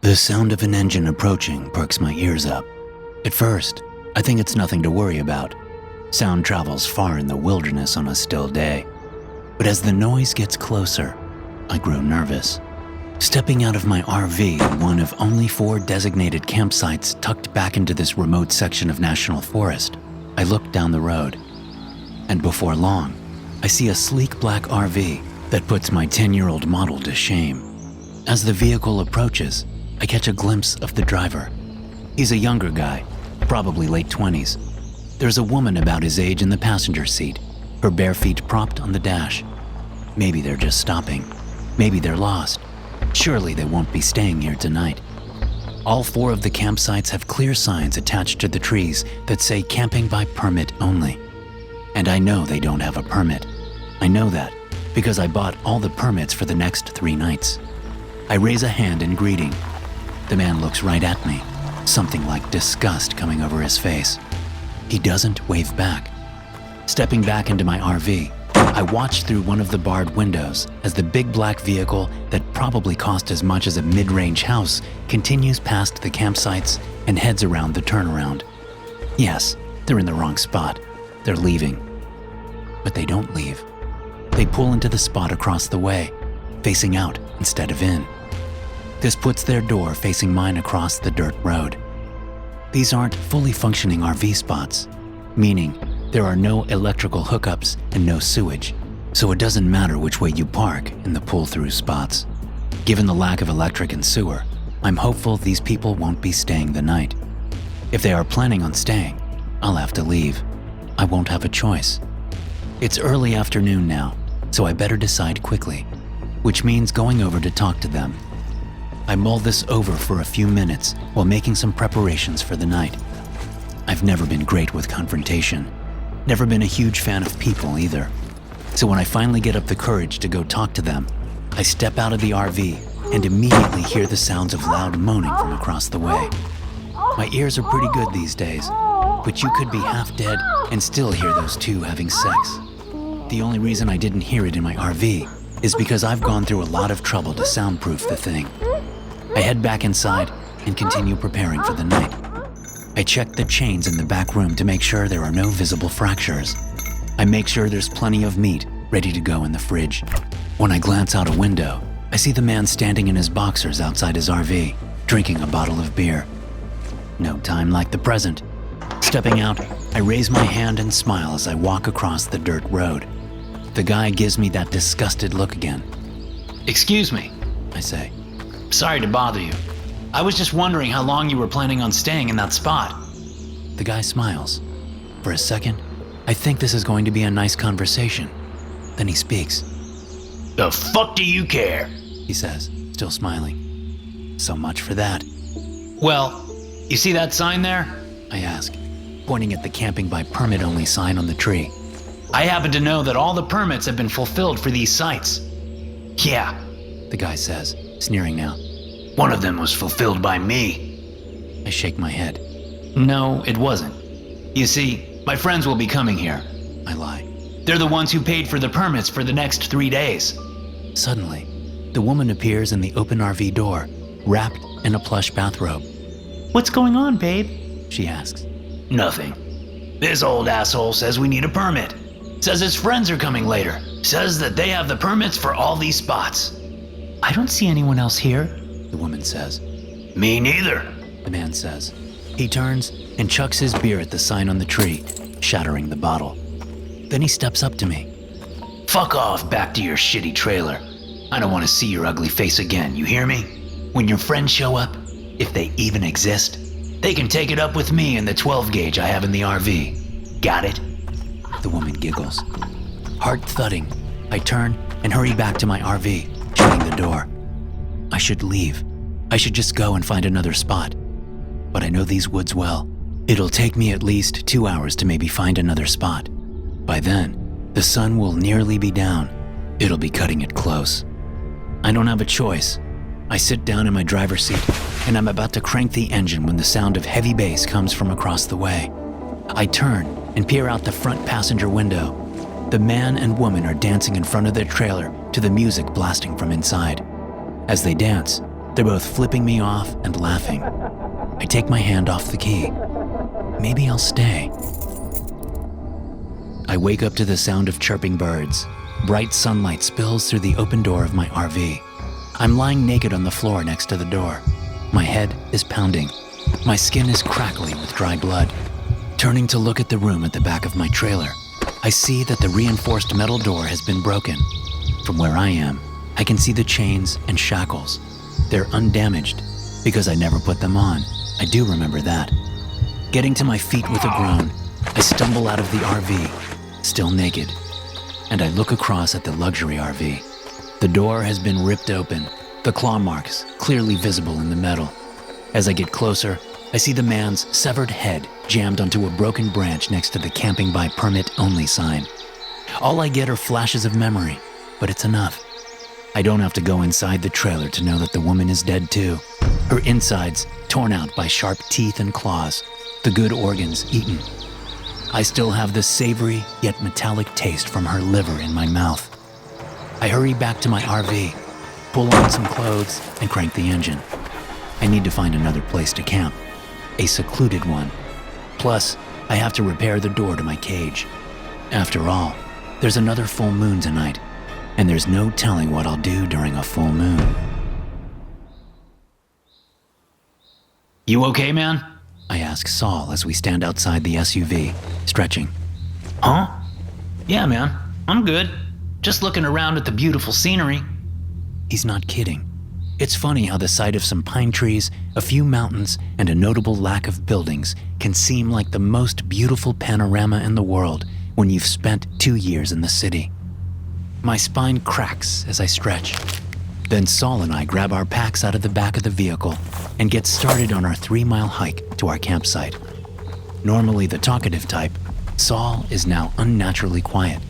The sound of an engine approaching perks my ears up. At first, I think it's nothing to worry about. Sound travels far in the wilderness on a still day. But as the noise gets closer, I grow nervous. Stepping out of my RV in one of only 4 designated campsites tucked back into this remote section of national forest, I look down the road. And before long, I see a sleek black RV that puts my 10-year-old model to shame. As the vehicle approaches, I catch a glimpse of the driver. He's a younger guy, probably late 20s. There's a woman about his age in the passenger seat, her bare feet propped on the dash. Maybe they're just stopping. Maybe they're lost. Surely they won't be staying here tonight. All 4 of the campsites have clear signs attached to the trees that say camping by permit only. And I know they don't have a permit. I know that because I bought all the permits for the next 3 nights. I raise a hand in greeting. The man looks right at me, something like disgust coming over his face. He doesn't wave back. Stepping back into my RV, I watch through one of the barred windows as the big black vehicle that probably cost as much as a mid-range house continues past the campsites and heads around the turnaround. Yes, they're in the wrong spot. They're leaving. But they don't leave. They pull into the spot across the way, facing out instead of in. This puts their door facing mine across the dirt road. These aren't fully functioning RV spots, meaning there are no electrical hookups and no sewage, so it doesn't matter which way you park in the pull-through spots. Given the lack of electric and sewer, I'm hopeful these people won't be staying the night. If they are planning on staying, I'll have to leave. I won't have a choice. It's early afternoon now, so I better decide quickly, which means going over to talk to them. I mull this over for a few minutes while making some preparations for the night. I've never been great with confrontation. Never been a huge fan of people either. So when I finally get up the courage to go talk to them, I step out of the RV and immediately hear the sounds of loud moaning from across the way. My ears are pretty good these days, but you could be half dead and still hear those 2 having sex. The only reason I didn't hear it in my RV is because I've gone through a lot of trouble to soundproof the thing. I head back inside and continue preparing for the night. I check the chains in the back room to make sure there are no visible fractures. I make sure there's plenty of meat ready to go in the fridge. When I glance out a window, I see the man standing in his boxers outside his RV, drinking a bottle of beer. No time like the present. Stepping out, I raise my hand and smile as I walk across the dirt road. The guy gives me that disgusted look again. "Excuse me," I say. "Sorry to bother you. I was just wondering how long you were planning on staying in that spot." The guy smiles. For a second, I think this is going to be a nice conversation. Then he speaks. "The fuck do you care?" He says, still smiling. So much for that. "Well, you see that sign there?" I ask, pointing at the camping by permit only sign on the tree. "I happen to know that all the permits have been fulfilled for these sites." "Yeah," the guy says, sneering now. "One of them was fulfilled by me." I shake my head. "No, it wasn't. You see, my friends will be coming here." I lie. "They're the ones who paid for the permits for the next 3 days. Suddenly, the woman appears in the open RV door, wrapped in a plush bathrobe. "What's going on, babe?" She asks. "Nothing. This old asshole says we need a permit. Says his friends are coming later. Says that they have the permits for all these spots." "I don't see anyone else here," the woman says. "Me neither," the man says. He turns and chucks his beer at the sign on the tree, shattering the bottle. Then he steps up to me. "Fuck off back to your shitty trailer. I don't want to see your ugly face again, you hear me? When your friends show up, if they even exist, they can take it up with me and the 12 gauge I have in the RV. Got it?" The woman giggles. Heart thudding, I turn and hurry back to my RV, shutting the door. I should leave. I should just go and find another spot. But I know these woods well. It'll take me at least 2 hours to maybe find another spot. By then, the sun will nearly be down. It'll be cutting it close. I don't have a choice. I sit down in my driver's seat, and I'm about to crank the engine when the sound of heavy bass comes from across the way. I turn and peer out the front passenger window. The man and woman are dancing in front of their trailer to the music blasting from inside. As they dance, They're both flipping me off and laughing. I take my hand off the key. Maybe I'll stay. I wake up to the sound of chirping birds. Bright sunlight spills through the open door of my RV. I'm lying naked on the floor next to the door. My head is pounding. My skin is crackly with dry blood. Turning to look at the room at the back of my trailer, I see that the reinforced metal door has been broken. From where I am, I can see the chains and shackles. They're undamaged because I never put them on. I do remember that. Getting to my feet with a groan, I stumble out of the RV, still naked, and I look across at the luxury RV. The door has been ripped open, the claw marks clearly visible in the metal. As I get closer, I see the man's severed head jammed onto a broken branch next to the camping by permit only sign. All I get are flashes of memory, but it's enough. I don't have to go inside the trailer to know that the woman is dead too. Her insides torn out by sharp teeth and claws, the good organs eaten. I still have the savory yet metallic taste from her liver in my mouth. I hurry back to my RV, pull on some clothes, and crank the engine. I need to find another place to camp, a secluded one. Plus, I have to repair the door to my cage. After all, there's another full moon tonight, and there's no telling what I'll do during a full moon. You okay, man? I ask Saul as we stand outside the SUV, stretching. Huh? Yeah, man. I'm good. Just looking around at the beautiful scenery. He's not kidding. It's funny how the sight of some pine trees, a few mountains, and a notable lack of buildings can seem like the most beautiful panorama in the world when you've spent 2 years in the city. My spine cracks as I stretch. Then Saul and I grab our packs out of the back of the vehicle and get started on our 3-mile hike to our campsite. Normally the talkative type, Saul is now unnaturally quiet,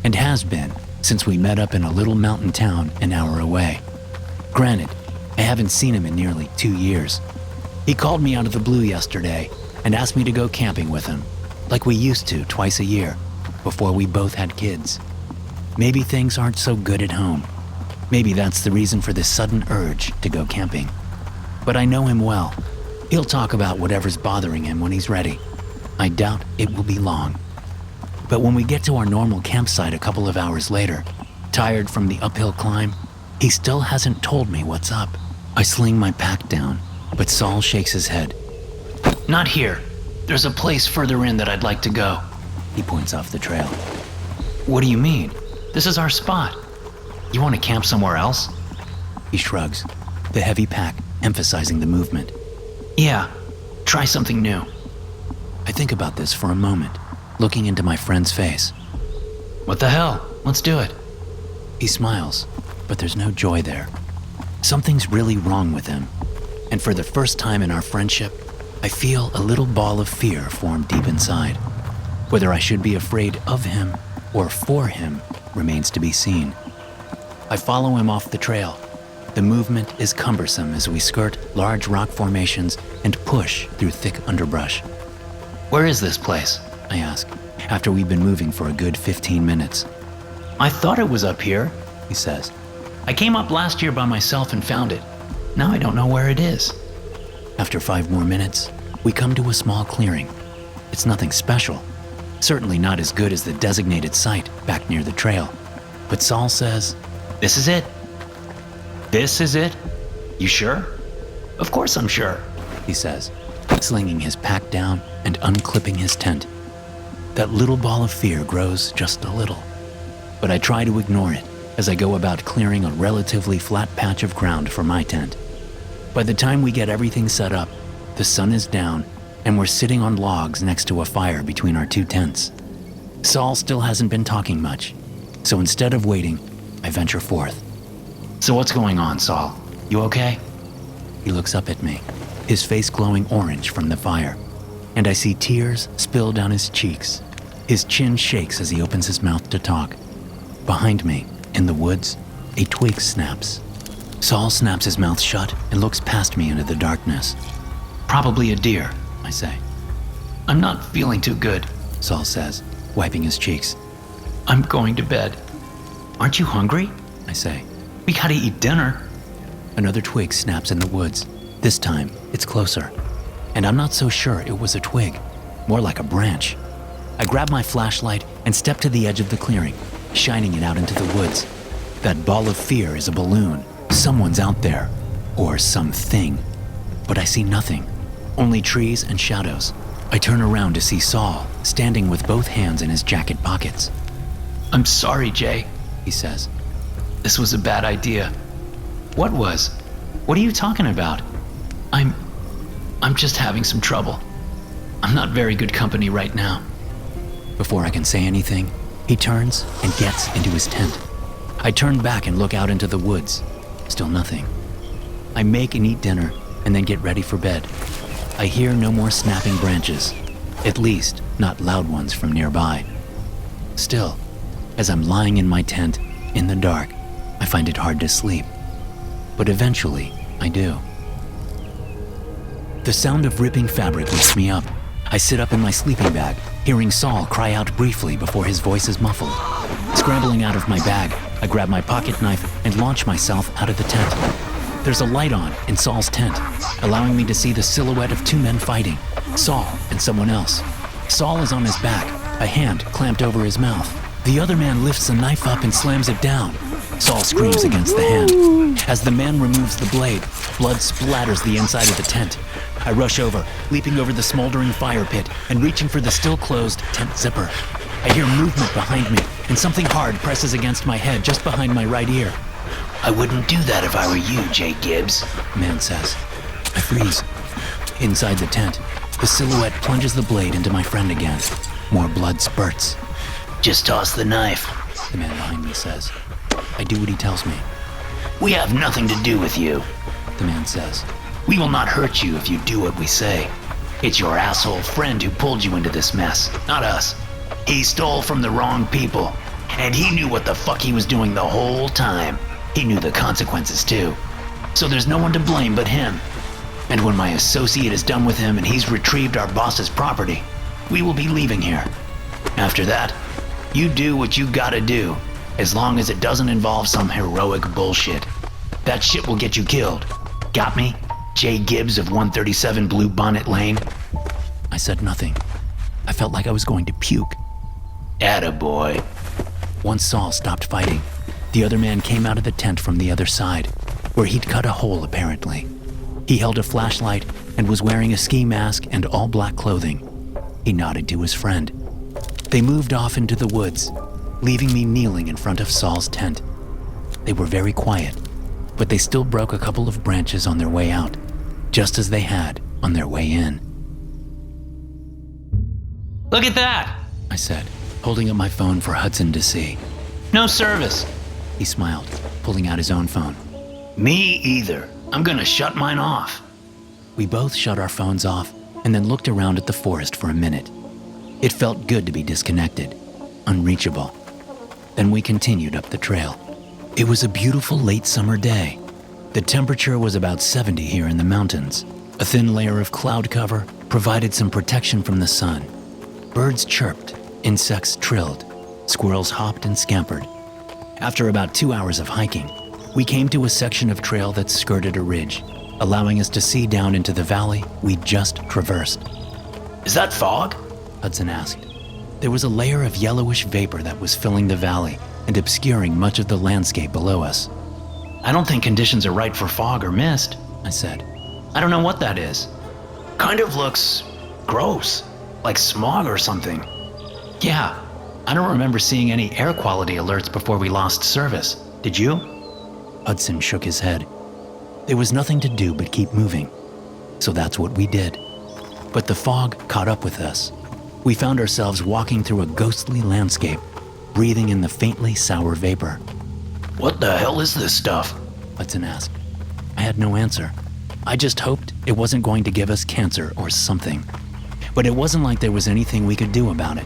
and has been since we met up in a little mountain town an hour away. Granted, I haven't seen him in nearly 2 years. He called me out of the blue yesterday and asked me to go camping with him, like we used to twice a year, before we both had kids. Maybe things aren't so good at home. Maybe that's the reason for this sudden urge to go camping. But I know him well. He'll talk about whatever's bothering him when he's ready. I doubt it will be long. But when we get to our normal campsite a couple of hours later, tired from the uphill climb, he still hasn't told me what's up. I sling my pack down, but Saul shakes his head. Not here. There's a place further in that I'd like to go. He points off the trail. What do you mean? This is our spot. You want to camp somewhere else? He shrugs, the heavy pack emphasizing the movement. Yeah, try something new. I think about this for a moment, looking into my friend's face. What the hell? Let's do it. He smiles, but there's no joy there. Something's really wrong with him, and for the first time in our friendship, I feel a little ball of fear form deep inside. Whether I should be afraid of him or for him remains to be seen. I follow him off the trail. The movement is cumbersome as we skirt large rock formations and push through thick underbrush. Where is this place? I ask, after we've been moving for a good 15 minutes. I thought it was up here, He says. I came up last year by myself and found it. Now I don't know where it is. After 5 more minutes, we come to a small clearing. It's nothing special, certainly not as good as the designated site back near the trail. But Saul says, This is it. This is it? You sure? Of course I'm sure. He says, slinging his pack down and unclipping his tent. That little ball of fear grows just a little, but I try to ignore it as I go about clearing a relatively flat patch of ground for my tent. By the time we get everything set up, the sun is down and we're sitting on logs next to a fire between our 2 tents. Saul still hasn't been talking much, so instead of waiting, I venture forth. So what's going on, Saul? You okay? He looks up at me, his face glowing orange from the fire, and I see tears spill down his cheeks. His chin shakes as he opens his mouth to talk. Behind me, in the woods, a twig snaps. Saul snaps his mouth shut and looks past me into the darkness. Probably a deer, I say. I'm not feeling too good, Saul says, wiping his cheeks. I'm going to bed. Aren't you hungry? I say. We gotta eat dinner. Another twig snaps in the woods. This time, it's closer. And I'm not so sure it was a twig, more like a branch. I grab my flashlight and step to the edge of the clearing, shining it out into the woods. That ball of fear is a balloon. Someone's out there, or something. But I see nothing, only trees and shadows. I turn around to see Saul, standing with both hands in his jacket pockets. I'm sorry, Jay, He says. this was a bad idea. What was? What are you talking about? I'm just having some trouble. I'm not very good company right now. Before I can say anything, he turns and gets into his tent. I turn back and look out into the woods. Still nothing. I make and eat dinner and then get ready for bed. I hear no more snapping branches, at least not loud ones from nearby. Still, as I'm lying in my tent in the dark, I find it hard to sleep. But eventually, I do. The sound of ripping fabric wakes me up. I sit up in my sleeping bag, hearing Saul cry out briefly before his voice is muffled. Scrambling out of my bag, I grab my pocket knife and launch myself out of the tent. There's a light on in Saul's tent, allowing me to see the silhouette of two men fighting, Saul and someone else. Saul is on his back, a hand clamped over his mouth. The other man lifts the knife up and slams it down. Saul screams against the hand. As the man removes the blade, blood splatters the inside of the tent. I rush over, leaping over the smoldering fire pit and reaching for the still closed tent zipper. I hear movement behind me, and something hard presses against my head just behind my right ear. I wouldn't do that if I were you, Jay Gibbs, The man says. I freeze. Inside the tent, the silhouette plunges the blade into my friend again. More blood spurts. Just toss the knife. The man behind me says. I do what he tells me. We have nothing to do with you. The man says. We will not hurt you if you do what we say. It's your asshole friend who pulled you into this mess, not us. He stole from the wrong people, and he knew what the fuck he was doing the whole time. He knew the consequences too. So there's no one to blame but him. And when my associate is done with him and he's retrieved our boss's property, we will be leaving here. After that, you do what you gotta do, as long as it doesn't involve some heroic bullshit. That shit will get you killed. Got me? Jay Gibbs of 137 Blue Bonnet Lane? I said nothing. I felt like I was going to puke. Attaboy. Once Saul stopped fighting, the other man came out of the tent from the other side, where he'd cut a hole apparently. He held a flashlight and was wearing a ski mask and all black clothing. He nodded to his friend. They moved off into the woods, leaving me kneeling in front of Saul's tent. They were very quiet, but they still broke a couple of branches on their way out, just as they had on their way in. Look at that! I said, holding up my phone for Hudson to see. No service. He smiled, pulling out his own phone. Me either. I'm gonna shut mine off. We both shut our phones off and then looked around at the forest for a minute. It felt good to be disconnected, unreachable. Then we continued up the trail. It was a beautiful late summer day. The temperature was about 70 here in the mountains. A thin layer of cloud cover provided some protection from the sun. Birds chirped, insects trilled, squirrels hopped and scampered. After about 2 hours of hiking, we came to a section of trail that skirted a ridge, allowing us to see down into the valley we'd just traversed. Is that fog? Hudson asked. There was a layer of yellowish vapor that was filling the valley and obscuring much of the landscape below us. I don't think conditions are right for fog or mist, I said. I don't know what that is. Kind of looks gross, like smog or something. Yeah, I don't remember seeing any air quality alerts before we lost service. Did you? Hudson shook his head. There was nothing to do but keep moving, so that's what we did. But the fog caught up with us. We found ourselves walking through a ghostly landscape, breathing in the faintly sour vapor. What the hell is this stuff? Hudson asked. I had no answer. I just hoped it wasn't going to give us cancer or something. But it wasn't like there was anything we could do about it.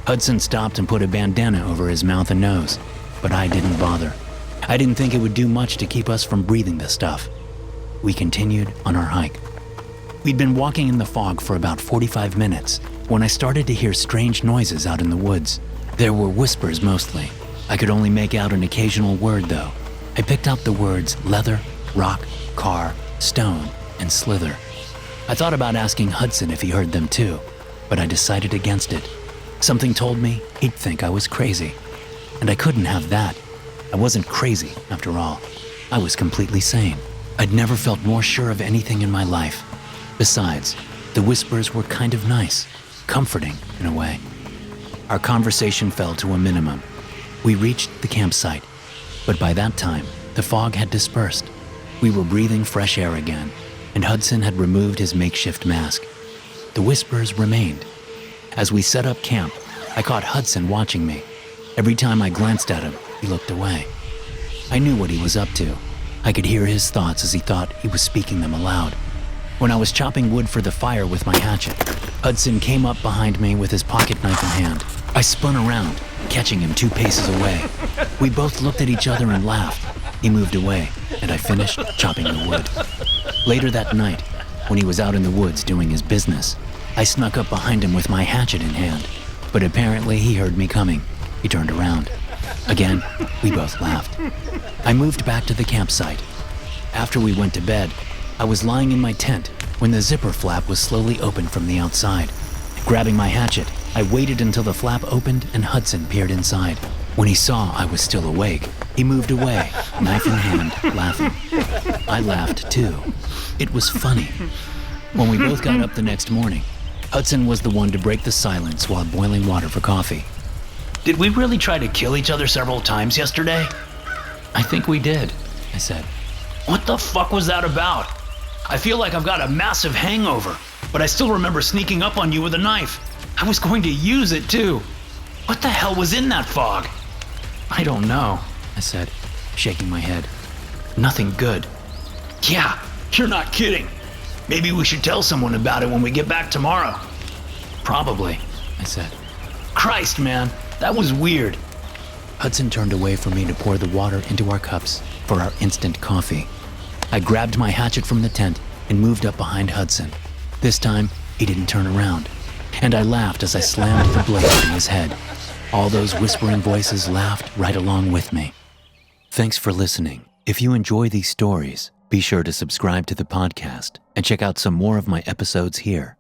Hudson stopped and put a bandana over his mouth and nose, but I didn't bother. I didn't think it would do much to keep us from breathing the stuff. We continued on our hike. We'd been walking in the fog for about 45 minutes when I started to hear strange noises out in the woods. There were whispers mostly. I could only make out an occasional word though. I picked out the words leather, rock, car, stone, and slither. I thought about asking Hudson if he heard them too, but I decided against it. Something told me he'd think I was crazy. And I couldn't have that. I wasn't crazy, after all. I was completely sane. I'd never felt more sure of anything in my life. Besides, the whispers were kind of nice, comforting in a way. Our conversation fell to a minimum. We reached the campsite, but by that time, the fog had dispersed. We were breathing fresh air again, and Hudson had removed his makeshift mask. The whispers remained. As we set up camp, I caught Hudson watching me. Every time I glanced at him, he looked away. I knew what he was up to. I could hear his thoughts as he thought he was speaking them aloud. When I was chopping wood for the fire with my hatchet, Hudson came up behind me with his pocket knife in hand. I spun around, catching him 2 paces away. We both looked at each other and laughed. He moved away, and I finished chopping the wood. Later that night, when he was out in the woods doing his business, I snuck up behind him with my hatchet in hand, but apparently he heard me coming. He turned around. Again, we both laughed. I moved back to the campsite. After we went to bed, I was lying in my tent when the zipper flap was slowly opened from the outside. Grabbing my hatchet, I waited until the flap opened and Hudson peered inside. When he saw I was still awake, he moved away, knife in hand, laughing. I laughed too. It was funny. When we both got up the next morning, Hudson was the one to break the silence while boiling water for coffee. Did we really try to kill each other several times yesterday? I think we did, I said. What the fuck was that about? I feel like I've got a massive hangover, but I still remember sneaking up on you with a knife. I was going to use it too. What the hell was in that fog? I don't know, I said, shaking my head. Nothing good. Yeah, you're not kidding. Maybe we should tell someone about it when we get back tomorrow. Probably, I said. Christ, man, that was weird. Hudson turned away from me to pour the water into our cups for our instant coffee. I grabbed my hatchet from the tent and moved up behind Hudson. This time, he didn't turn around, and I laughed as I slammed the blade in his head. All those whispering voices laughed right along with me. Thanks for listening. If you enjoy these stories, be sure to subscribe to the podcast and check out some more of my episodes here.